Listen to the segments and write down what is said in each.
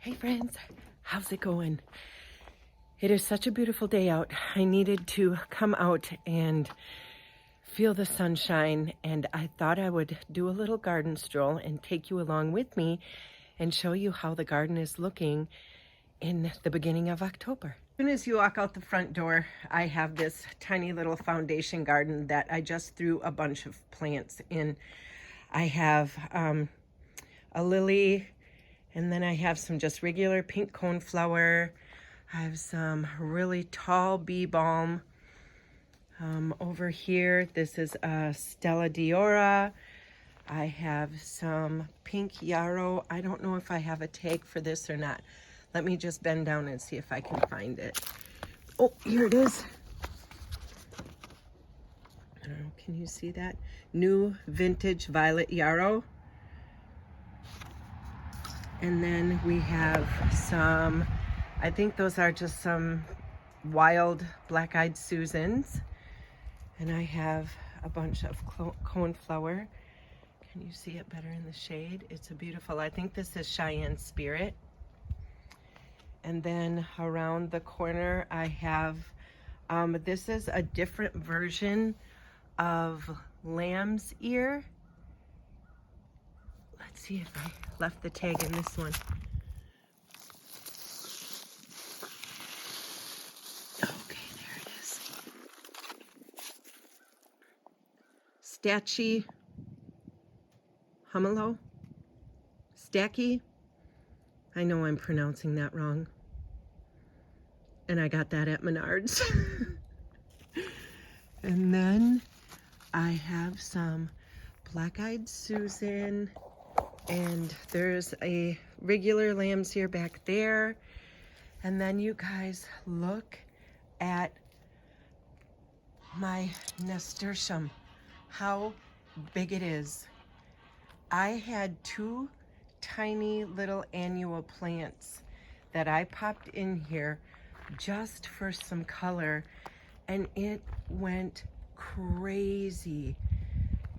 Hey friends, how's it going? It is such a beautiful day out. I needed to come out and feel the sunshine, and I thought I would do a little garden stroll and take you along with me and show you how the garden is looking in the beginning of October. As soon as you walk out the front door, I have this tiny little foundation garden that I just threw a bunch of plants in. I have a lily, and then I have some just regular pink coneflower. I have some really tall bee balm. Over here, this is a Stella Diora. I have some pink yarrow. I don't know if I have a tag for this or not. Let me just bend down and see if I can find it. Oh, here it is. I don't know, can you see that? New vintage violet yarrow. And then we have some, I think those are just some wild black-eyed Susans. And I have a bunch of coneflower. Can you see it better in the shade? It's a beautiful, I think this is Cheyenne Spirit. And then around the corner I have, this is a different version of lamb's ear. Let's see if I left the tag in this one. Okay, there it is. Stachy Humelo? Stacky? I know I'm pronouncing that wrong. And I got that at Menards. And then I have some black-eyed Susan. And there's a regular lamb's ear back there. And then you guys look at my nasturtium, how big it is. I had two tiny little annual plants that I popped in here just for some color, and it went crazy.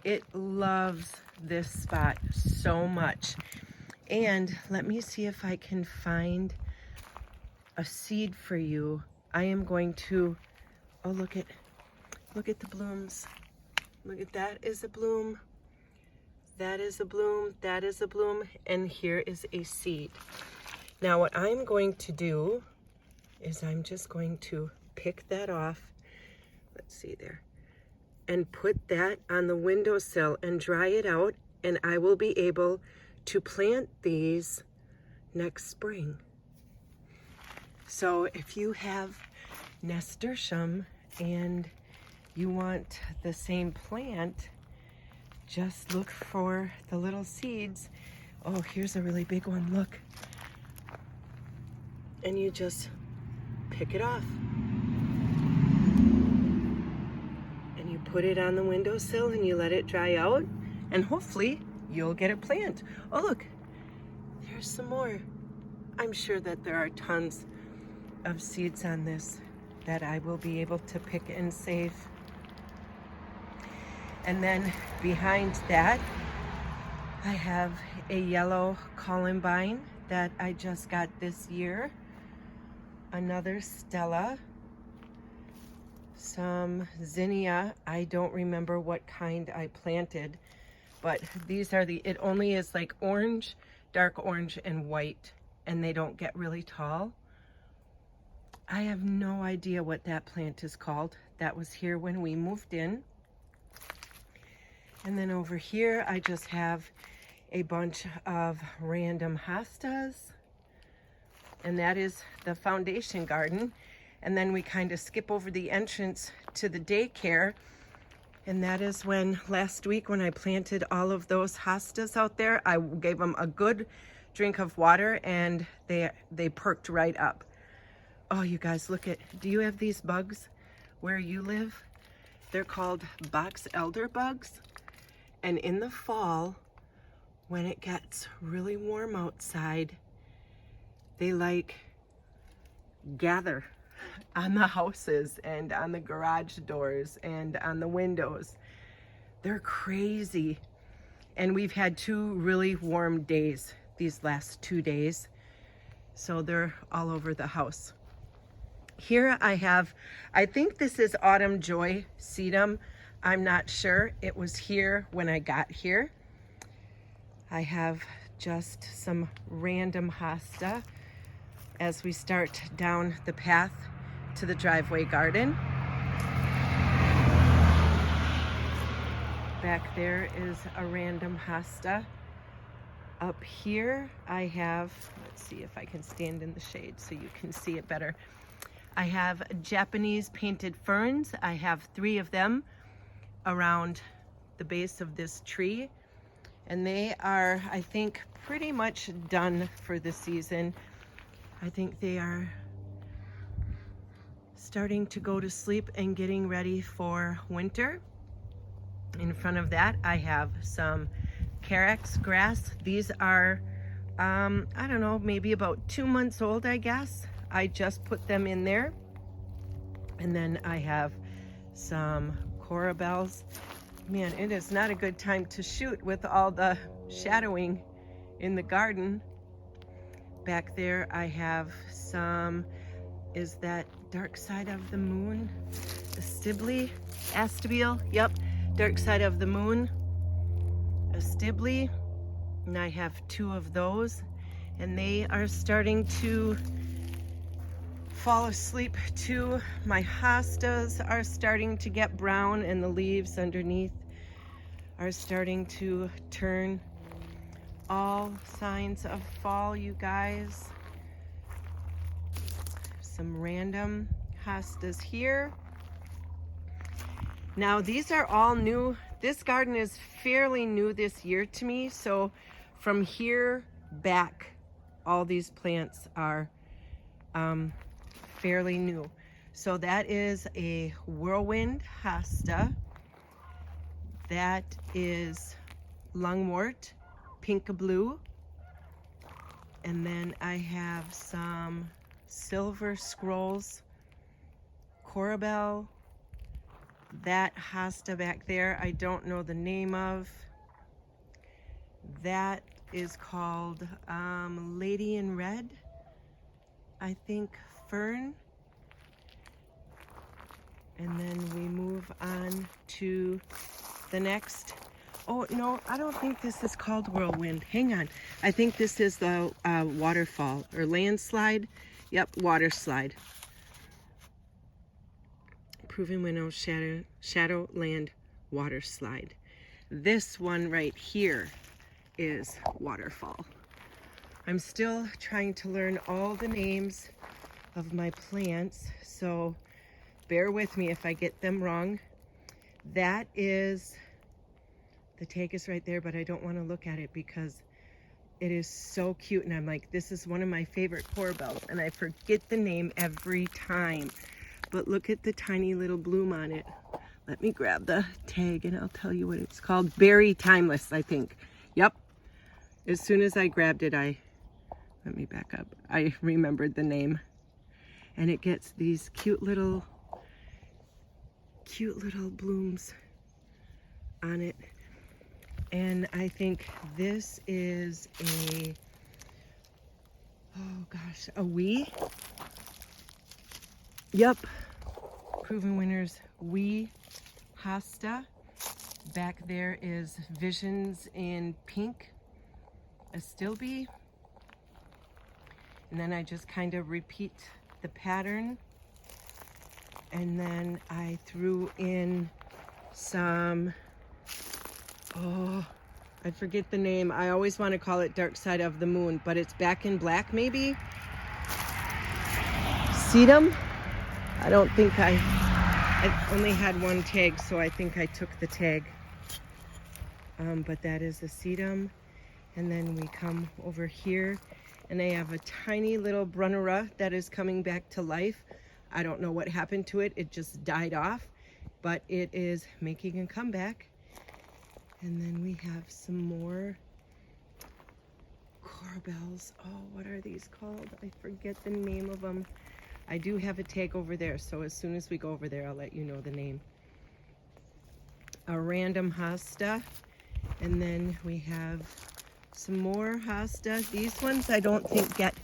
It loves this spot so much. And let me see if I can find a seed for you. I am going to, oh, look at the blooms. Look at that is a bloom. That is a bloom. That is a bloom. And here is a seed. Now what I'm going to do is I'm just going to pick that off. Let's see there. And put that on the windowsill and dry it out, and I will be able to plant these next spring. So if you have nasturtium and you want the same plant, just look for the little seeds. Oh, here's a really big one, look. And you just pick it off. Put it on the windowsill and you let it dry out, and hopefully you'll get a plant. Oh, look, there's some more. I'm sure that there are tons of seeds on this that I will be able to pick and save. And then behind that, I have a yellow columbine that I just got this year. Another Stella. Some zinnia. I don't remember what kind I planted, but these are it only is like orange, dark orange, and white, and they don't get really tall. I have no idea what that plant is called. That was here when we moved in. And then over here, I just have a bunch of random hostas, and that is the foundation garden. And then we kind of skip over the entrance to the daycare. And that is when last week when I planted all of those hostas out there, I gave them a good drink of water and they perked right up. Oh, you guys, look at, do you have these bugs where you live? They're called box elder bugs. And in the fall, when it gets really warm outside, they like gather on the houses and on the garage doors and on the windows. They're crazy. And we've had two really warm days these last 2 days. So they're all over the house. Here I have, I think this is Autumn Joy sedum. I'm not sure. It was here when I got here. I have just some random hosta as we start down the path to the driveway garden. Back there is a random hosta. Up here I have, let's see if I can stand in the shade so you can see it better. I have Japanese painted ferns. I have 3 of them around the base of this tree. And they are, I think, pretty much done for the season. I think they are starting to go to sleep and getting ready for winter. In front of that, I have some carex grass. These are, I don't know, maybe about 2 months old, I guess. I just put them in there. And then I have some corabels. Man, it is not a good time to shoot with all the shadowing in the garden. Back there I have some, is that dark side of the moon? Astebile, yep, dark side of the moon, Astebile. And I have 2 of those, and they are starting to fall asleep too. My hostas are starting to get brown, and the leaves underneath are starting to turn. All signs of fall, you guys. Some random hostas here. Now these are all new. This garden is fairly new this year to me, so from here back all these plants are fairly new. So that is a whirlwind hosta. That is lungwort, pink blue. And then I have some silver scrolls, corabel. That hosta back there, I don't know the name of. That is called Lady in Red, I think, fern. And then we move on to the next. Oh no, I don't think this is called whirlwind. Hang on, I think this is the waterfall or landslide. Yep, water slide. Proven Winnow Shadowland water slide. This one right here is waterfall. I'm still trying to learn all the names of my plants, so bear with me if I get them wrong. That is, the tag is right there, but I don't want to look at it because it is so cute, and I'm like, this is one of my favorite corabels, and I forget the name every time. But look at the tiny little bloom on it. Let me grab the tag and I'll tell you what it's called. Berry Timeless, I think. Yep. As soon as I grabbed it, let me back up. I remembered the name. And it gets these cute little blooms on it. And I think this is a wee. Yep, Proven Winners wee hosta. Back there is Visions in Pink, Astilbe. And then I just kind of repeat the pattern. And then I threw in some, I forget the name. I always want to call it Dark Side of the Moon, but it's Back in Black maybe? Sedum? I don't think I only had one tag, so I think I took the tag. But that is a sedum. And then we come over here, and I have a tiny little brunnera that is coming back to life. I don't know what happened to it. It just died off, but it is making a comeback. And then we have some more corabels. Oh, what are these called? I forget the name of them. I do have a tag over there, so as soon as we go over there, I'll let you know the name. A random hosta, and then we have some more hosta. These ones I don't think get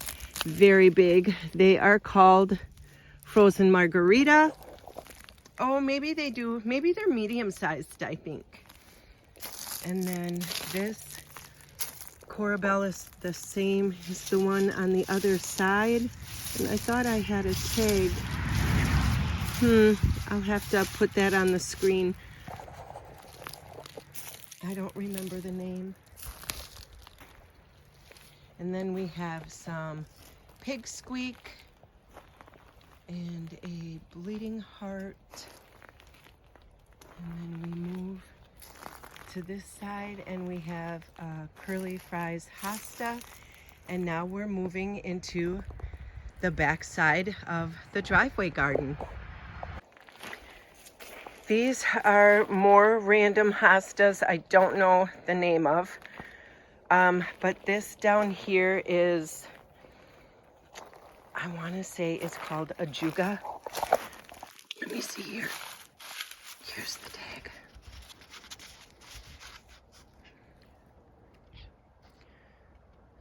very big. They are called frozen margarita. Oh, maybe they do. Maybe they're medium sized, I think. And then this Corabelle is the same as the one on the other side. And I thought I had a tag. I'll have to put that on the screen. I don't remember the name. And then we have some pig squeak and a bleeding heart. And then we move to this side and we have curly fries hosta. And now we're moving into the back side of the driveway garden. These are more random hostas I don't know the name of. But this down here is, I want to say it's called a juga. Let me see here. Here's the tag.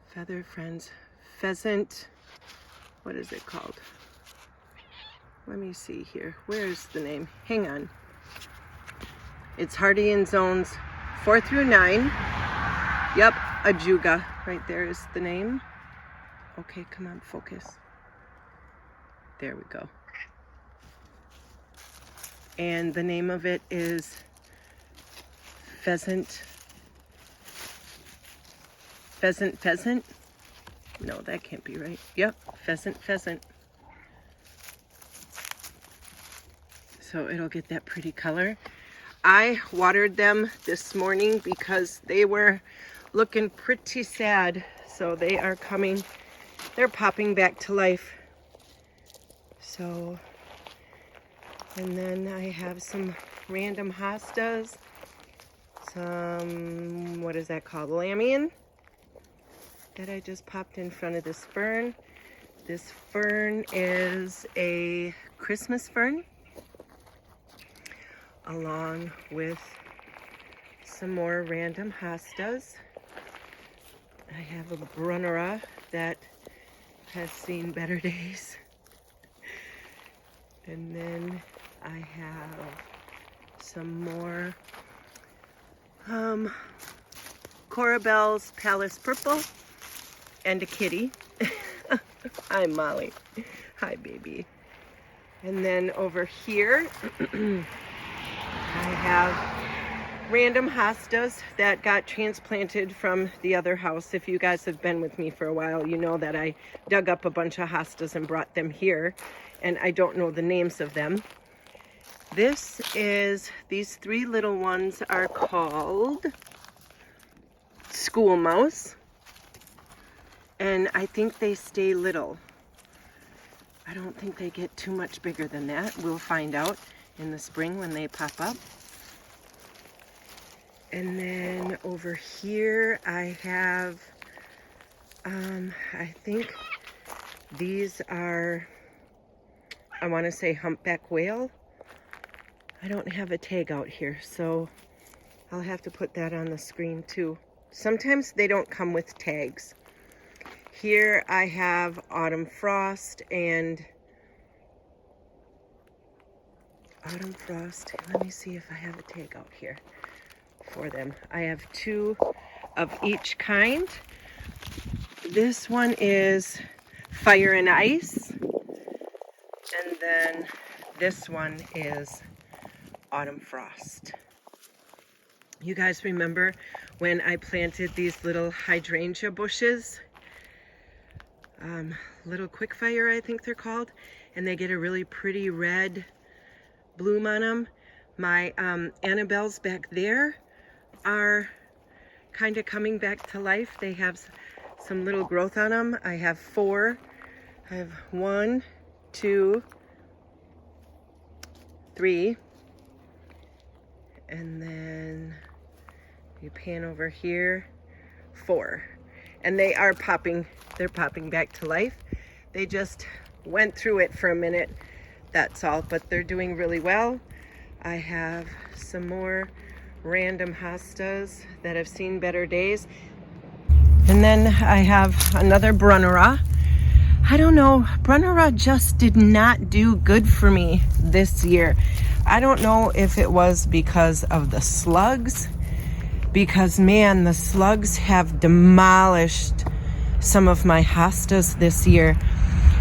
Feather Friends Pheasant. What is it called? Let me see here. Where's the name? Hang on. It's hardy in zones 4 through 9. Yep, a juga. Right there is the name. Okay, come on, focus. There we go. And the name of it is Pheasant. No, that can't be right. Yep, Pheasant. So it'll get that pretty color. I watered them this morning because they were looking pretty sad. So they are coming, they're popping back to life. So, and then I have some random hostas. Some, what is that called? Lamian that I just popped in front of this fern. This fern is a Christmas fern, along with some more random hostas. I have a brunnera that has seen better days. And then I have some more Corabelle's Palace Purple and a kitty. Hi, Molly. Hi, baby. And then over here, I have random hostas that got transplanted from the other house. If you guys have been with me for a while, you know that I dug up a bunch of hostas and brought them here, and I don't know the names of them. These 3 little ones are called School Mouse, and I think they stay little. I don't think they get too much bigger than that. We'll find out in the spring when they pop up. And then over here I have, I think these are, I want to say humpback whale. I don't have a tag out here, so I'll have to put that on the screen too. Sometimes they don't come with tags. Here I have Autumn Frost and Autumn Frost. Let me see if I have a tag out here for them. I have 2 of each kind. This one is Fire and Ice, and then this one is Autumn Frost. You guys remember when I planted these little hydrangea bushes? Little Quickfire, I think they're called, and they get a really pretty red bloom on them. My Annabelles back there are kind of coming back to life. They have some little growth on them. I have 4. I have 1, 2, 3, and then you pan over here, 4. And they are popping, they're popping back to life. They just went through it for a minute, that's all, but they're doing really well. I have some more random hostas that have seen better days. And then I have another brunnera. I don't know, Brunnera just did not do good for me this year. I don't know if it was because of the slugs, because man, the slugs have demolished some of my hostas this year.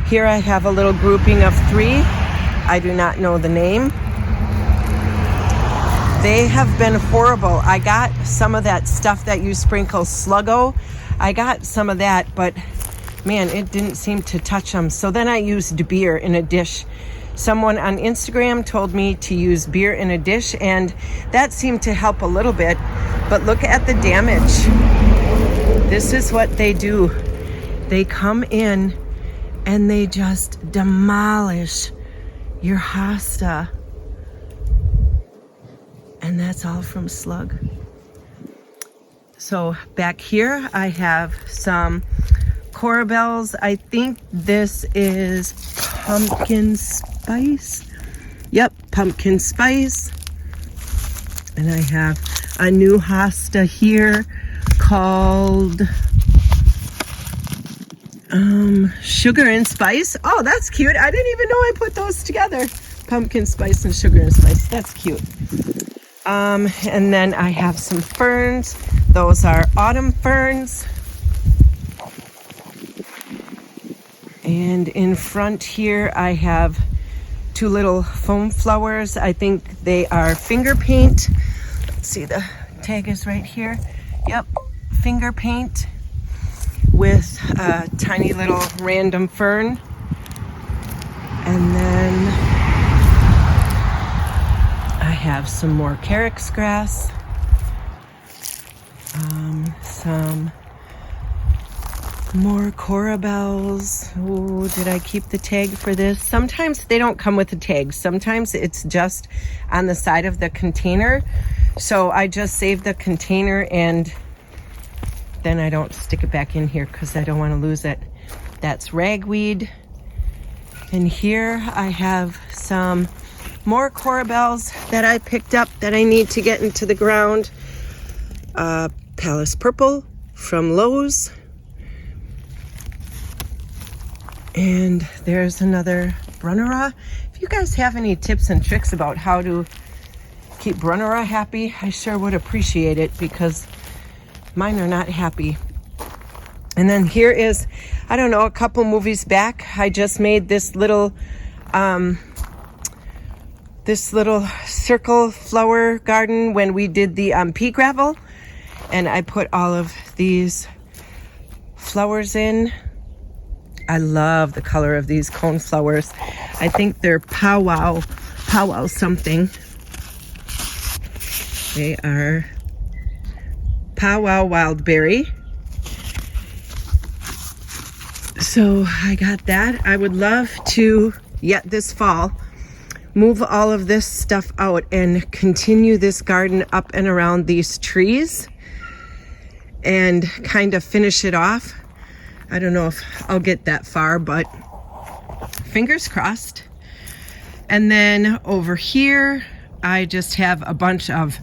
Here I have a little grouping of 3. I do not know the name. They have been horrible. I got some of that stuff that you sprinkle Sluggo. I got some of that, but man, it didn't seem to touch them. So then I used beer in a dish. Someone on Instagram told me to use beer in a dish, and that seemed to help a little bit. But look at the damage. This is what they do. They come in and they just demolish your hosta. And that's all from slug. So back here I have some corabels. I think this is pumpkin spice. Yep, pumpkin spice. And I have a new hosta here called sugar and spice. Oh, that's cute. I didn't even know I put those together. Pumpkin spice and sugar and spice. That's cute. And then I have some ferns. Those are autumn ferns. And in front here I have 2 little foam flowers. I think they are finger paint. Let's see, the tag is right here. Yep, finger paint with a tiny little random fern. And then I have some more carex grass. Some more corabels. Oh, did I keep the tag for this? Sometimes they don't come with a tag. Sometimes it's just on the side of the container. So I just save the container and then I don't stick it back in here because I don't want to lose it. That's ragweed. And here I have some more corabels that I picked up that I need to get into the ground. Palace Purple from Lowe's. And there's another Brunnera. If you guys have any tips and tricks about how to keep Brunnera happy, I sure would appreciate it because mine are not happy. And then here is, I don't know, a couple movies back, I just made this little circle flower garden when we did the pea gravel. And I put all of these flowers in. I love the color of these cone flowers. I think they're powwow something. They are powwow wildberry. So I got that. I would love to, yet this fall, move all of this stuff out and continue this garden up and around these trees and kind of finish it off. I don't know if I'll get that far, but fingers crossed. And then over here, I just have a bunch of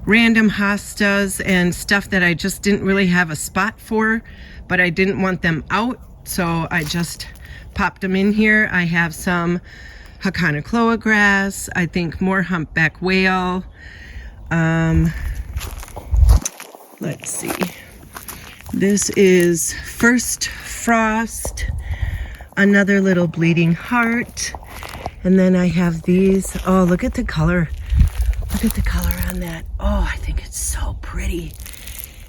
random hostas and stuff that I just didn't really have a spot for, but I didn't want them out, so I just popped them in here. I have some Hakanakloa grass, I think more humpback whale. Let's see. This is First Frost, another little bleeding heart. And then I have these. Oh, look at the color. Look at the color on that. Oh, I think it's so pretty.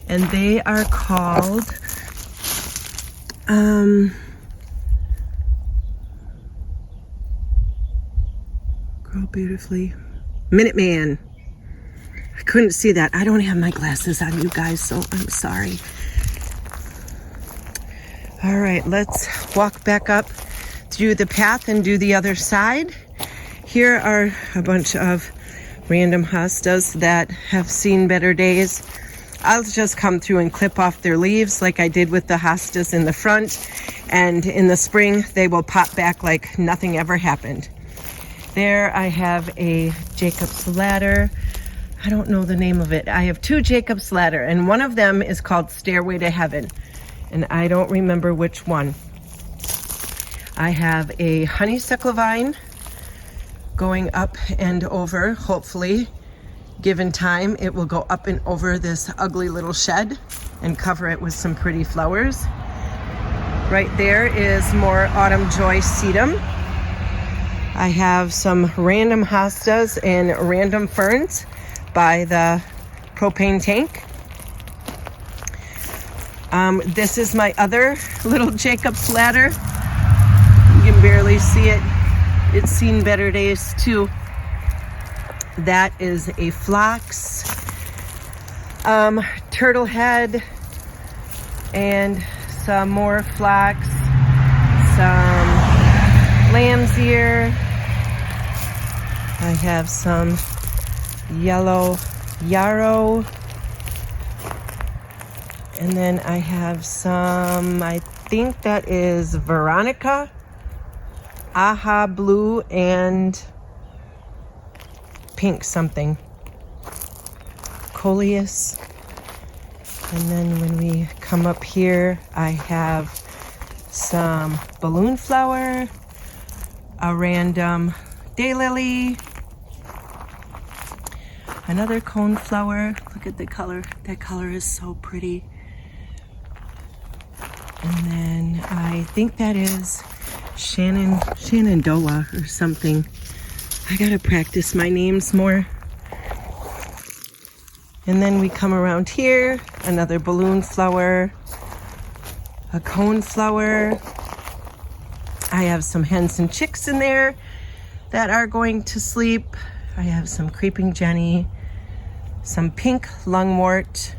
And they are called, grow beautifully, Minuteman. I couldn't see that. I don't have my glasses on, you guys, so I'm sorry. All right, let's walk back up through the path and do the other side. Here are a bunch of random hostas that have seen better days. I'll just come through and clip off their leaves like I did with the hostas in the front, and in the spring they will pop back like nothing ever happened. There I have a Jacob's Ladder. I don't know the name of it. I have 2 Jacob's Ladder, and one of them is called Stairway to Heaven, and I don't remember which one. I have a honeysuckle vine going up and over. Hopefully, given time, it will go up and over this ugly little shed and cover it with some pretty flowers. Right there is more autumn joy sedum. I have some random hostas and random ferns by the propane tank. This is my other little Jacob's ladder. You can barely see it. It's seen better days too. That is a phlox, turtle head, and some more phlox, some lamb's ear. I have some yellow yarrow. And then I have some, I think that is Veronica, Aha blue, and pink something. Coleus. And then when we come up here, I have some balloon flower, a random daylily, another cone flower. Look at the color. That color is so pretty. And then I think that is Shenandoah or something. I gotta practice my names more. And then we come around here, another balloon flower, a cone flower. I have some hens and chicks in there that are going to sleep. I have some creeping Jenny, some pink lungwort.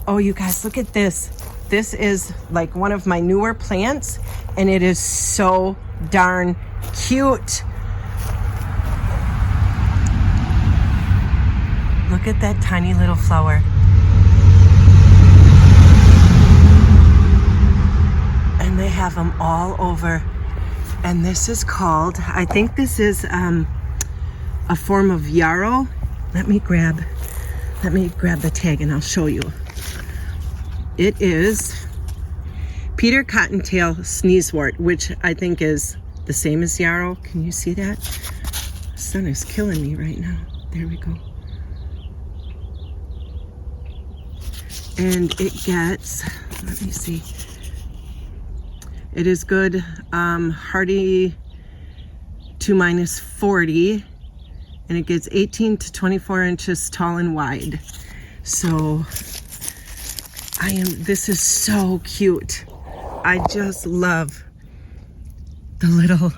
Oh, you guys, look at this. This is like one of my newer plants, and it is so darn cute. Look at that tiny little flower. And they have them all over. And this is called, I think this is a form of yarrow. Let me grab the tag and I'll show you. It is Peter Cottontail Sneezewort, which I think is the same as yarrow. Can you see that? The sun is killing me right now. There we go. And it gets, let me see. It is good, hardy 2 - 40, and it gets 18 to 24 inches tall and wide. So this is so cute. I just love the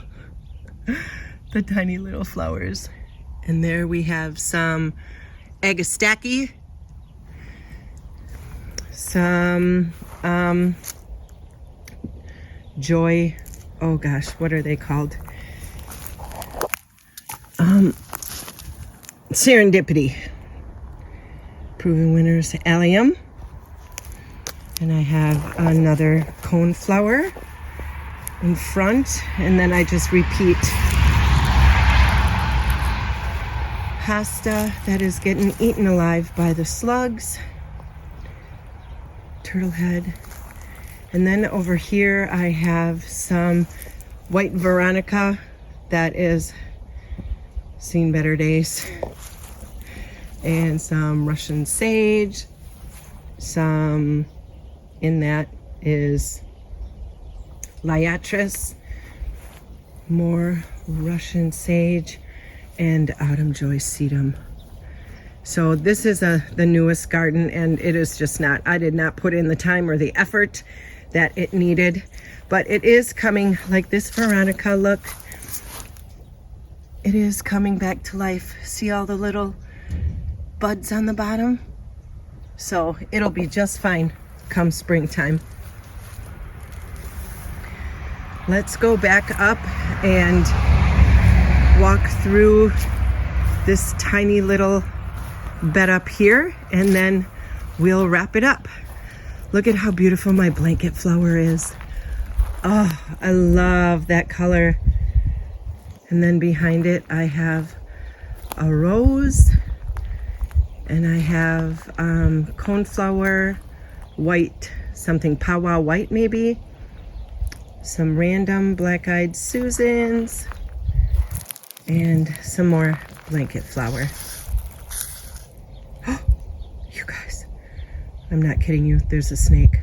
tiny little flowers. And there we have some Agastache, some joy, oh gosh, what are they called? Serendipity. Proven winners, allium. And I have another cone flower in front, and then I just repeat. Hosta that is getting eaten alive by the slugs. Turtle head. And then over here I have some white Veronica that is seen better days. And some Russian sage. Some in that is Liatris. More Russian sage and autumn joy sedum. So this is the newest garden, and it is just not, I did not put in the time or the effort that it needed, but it is coming, like this Veronica, look, it is coming back to life. See all the little buds on the bottom? So it'll be just fine come springtime. Let's go back up and walk through this tiny little bed up here, and then we'll wrap it up. Look at how beautiful my blanket flower is. Oh, I love that color. And then behind it I have a rose, and I have coneflower, white, something powwow white maybe, some random black-eyed Susans, and some more blanket flower. Oh, you guys, I'm not kidding you. There's a snake.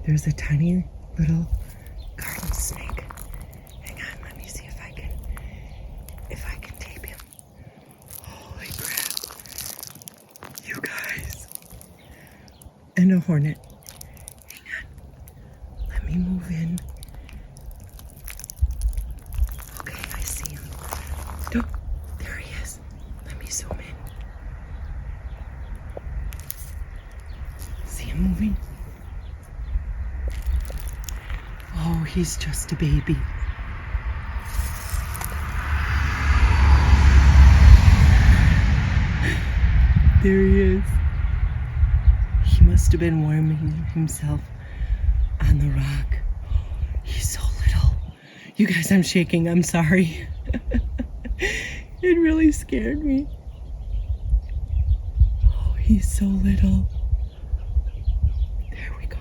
There's a tiny little garden snake. Hang on, let me see if I can tape him. Holy crap. You guys. And a hornet. Hang on. Let me move in. Okay, I see him. Oh, there he is. Let me zoom in. See him moving? Oh, he's just a baby. There he is. He must have been warming himself on the rock. He's so little. You guys, I'm shaking. I'm sorry. It really scared me. Oh, he's so little. There we go.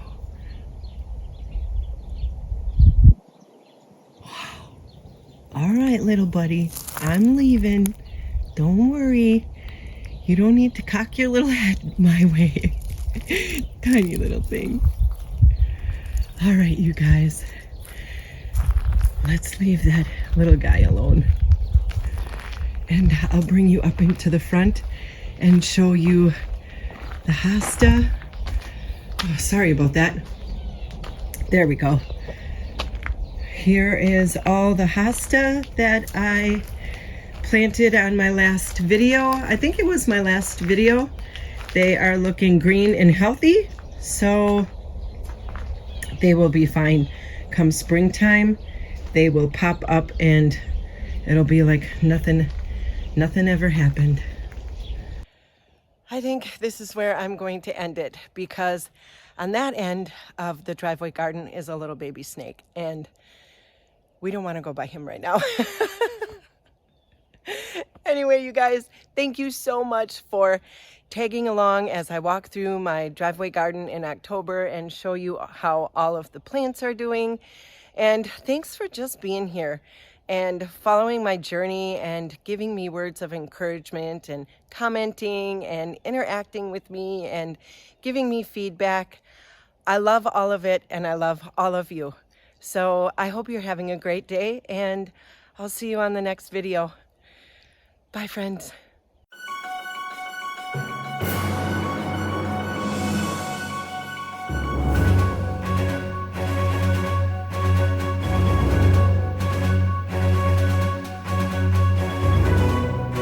Wow. All right, little buddy. I'm leaving. Don't worry. You don't need to cock your little head my way. Tiny little thing. All right, you guys. Let's leave that little guy alone. And I'll bring you up into the front and show you the hosta. Oh, sorry about that. There we go. Here is all the hosta that I planted on my last video. I think it was my last video. They are looking green and healthy, so they will be fine come springtime. They will pop up and it'll be like nothing ever happened. I think this is where I'm going to end it, because on that end of the driveway garden is a little baby snake, and we don't want to go by him right now. Anyway, you guys, thank you so much for tagging along as I walk through my driveway garden in October and show you how all of the plants are doing. And thanks for just being here and following my journey and giving me words of encouragement and commenting and interacting with me and giving me feedback. I love all of it, and I love all of you. So I hope you're having a great day, and I'll see you on the next video. Bye, friends.